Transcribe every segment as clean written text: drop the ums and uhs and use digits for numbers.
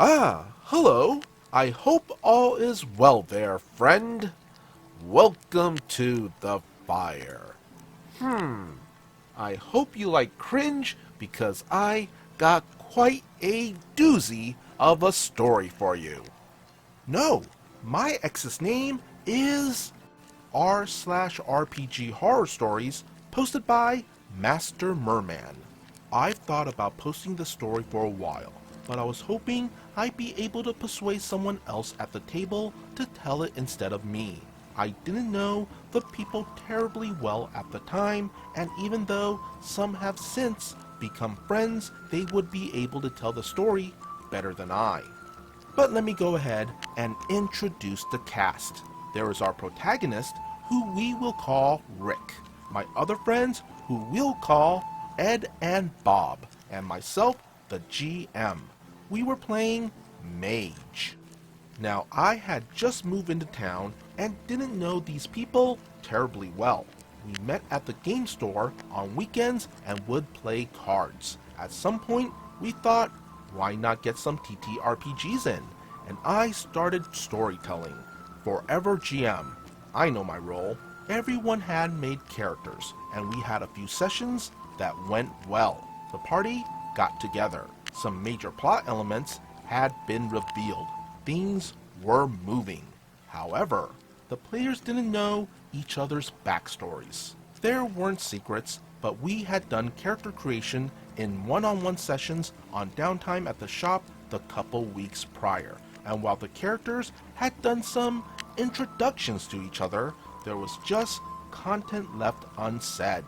Hello. I hope all is well there, friend. Welcome to the fire. I hope you like cringe because I got quite a doozy of a story for you. No, my ex's name is r/rpghorrorstories, posted by Master Merman. I've thought about posting the story for a while, but I was hoping I'd be able to persuade someone else at the table to tell it instead of me. I didn't know the people terribly well at the time, and even though some have since become friends, they would be able to tell the story better than I. But let me go ahead and introduce the cast. There is our protagonist, who we will call Rick, my other friends, who we'll call Ed and Bob, and myself, the GM. We were playing Mage. Now, I had just moved into town and didn't know these people terribly well. We met at the game store on weekends and would play cards. At some point, we thought, why not get some TTRPGs in? And I started storytelling. Forever GM. I know my role. Everyone had made characters, and we had a few sessions that went well. The party got together. Some major plot elements had been revealed. Things were moving. However, the players didn't know each other's backstories. There weren't secrets, but we had done character creation in one-on-one sessions on downtime at the shop the couple weeks prior. And while the characters had done some introductions to each other, there was just content left unsaid.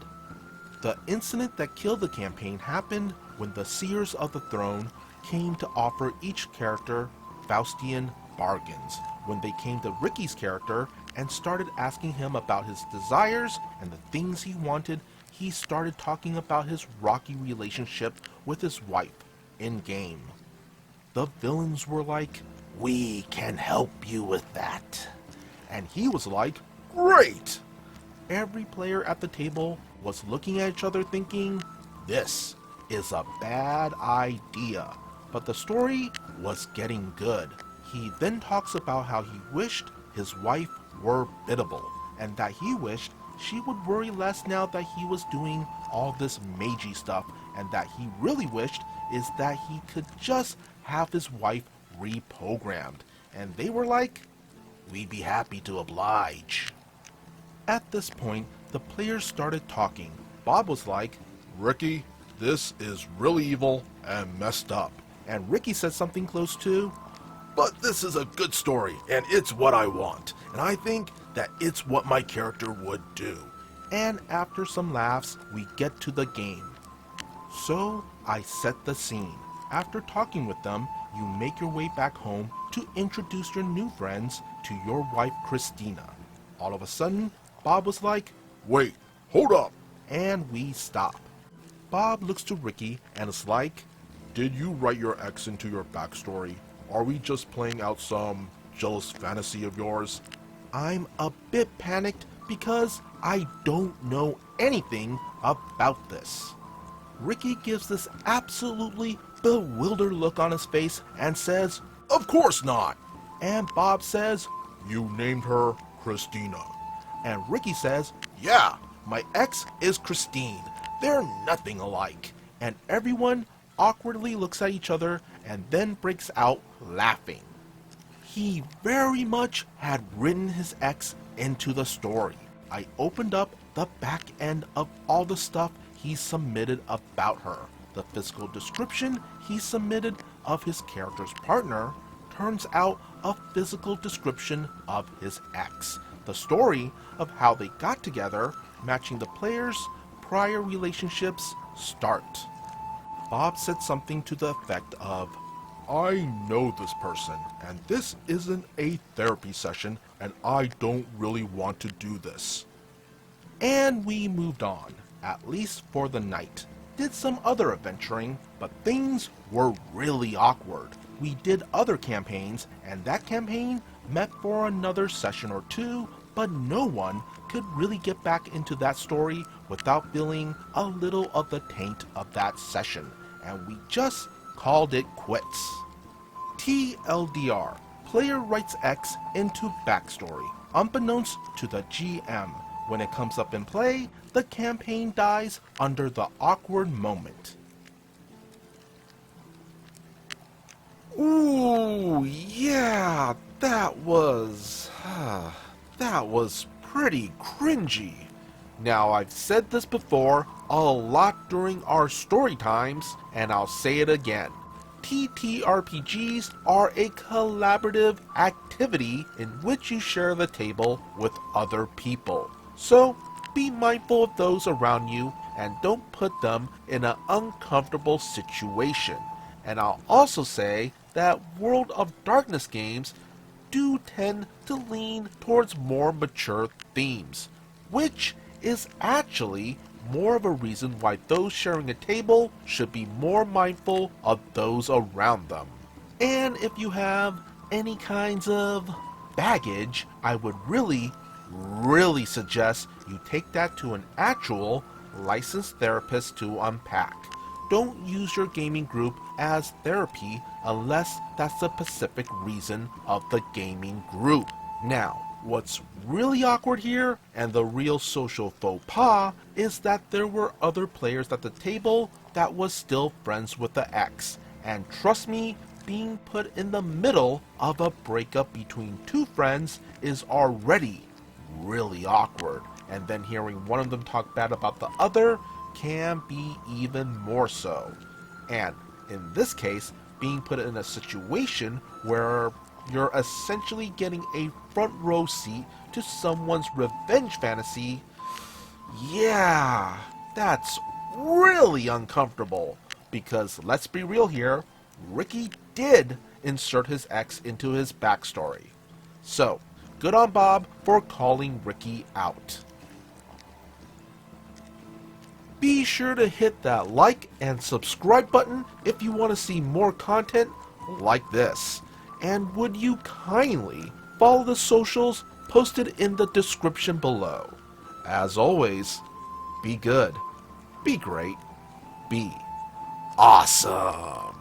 The incident that killed the campaign happened when the Seers of the Throne came to offer each character Faustian bargains. When they came to Ricky's character and started asking him about his desires and the things he wanted, he started talking about his rocky relationship with his wife in-game. The villains were like, "We can help you with that." And he was like, "Great!" Every player at the table was looking at each other thinking, this is a bad idea. But the story was getting good. He then talks about how he wished his wife were biddable, and that he wished she would worry less now that he was doing all this magey stuff, and that he really wished is that he could just have his wife reprogrammed. And they were like, "We'd be happy to oblige." At this point, the players started talking. Bob was like, "Ricky, this is really evil and messed up." And Ricky said something close to, "But this is a good story, and it's what I want, and I think that it's what my character would do." And after some laughs, we get to the game. So I set the scene. After talking with them, you make your way back home to introduce your new friends to your wife Christina. All of a sudden, Bob was like, "Wait, hold up." And we stop. Bob looks to Ricky and is like, "Did you write your ex into your backstory? Are we just playing out some jealous fantasy of yours?" I'm a bit panicked because I don't know anything about this. Ricky gives this absolutely bewildered look on his face and says, "Of course not." And Bob says, "You named her Christina." And Ricky says, "Yeah, my ex is Christine. They're nothing alike." And everyone awkwardly looks at each other and then breaks out laughing. He very much had written his ex into the story. I opened up the back end of all the stuff he submitted about her. The physical description he submitted of his character's partner turns out a physical description of his ex. The story of how they got together, matching the players' prior relationships, start. Bob said something to the effect of, "I know this person, and this isn't a therapy session, and I don't really want to do this." And we moved on, at least for the night. Did some other adventuring, but things were really awkward. We did other campaigns, and that campaign met for another session or two, but no one could really get back into that story without feeling a little of the taint of that session, and we just called it quits. TLDR. Player writes X into backstory, unbeknownst to the GM. When it comes up in play, the campaign dies under the awkward moment. Ooh, yeah, that was pretty cringy. Now, I've said this before a lot during our story times, and I'll say it again. TTRPGs are a collaborative activity in which you share the table with other people. So, be mindful of those around you and don't put them in an uncomfortable situation. And I'll also say that World of Darkness games do tend to lean towards more mature themes, which is actually more of a reason why those sharing a table should be more mindful of those around them. And if you have any kinds of baggage, I would really suggest you take that to an actual licensed therapist to unpack. Don't use your gaming group as therapy unless that's the specific reason of the gaming group. Now, what's really awkward here, and the real social faux pas, is that there were other players at the table that was still friends with the ex. And trust me, being put in the middle of a breakup between two friends is already really awkward. And then hearing one of them talk bad about the other can be even more so. And in this case, being put in a situation where you're essentially getting a front row seat to someone's revenge fantasy, yeah, that's really uncomfortable. Because let's be real here, Ricky did insert his ex into his backstory. So, good on Bob for calling Ricky out. Be sure to hit that like and subscribe button if you want to see more content like this. And would you kindly follow the socials posted in the description below. As always, be good, be great, be awesome.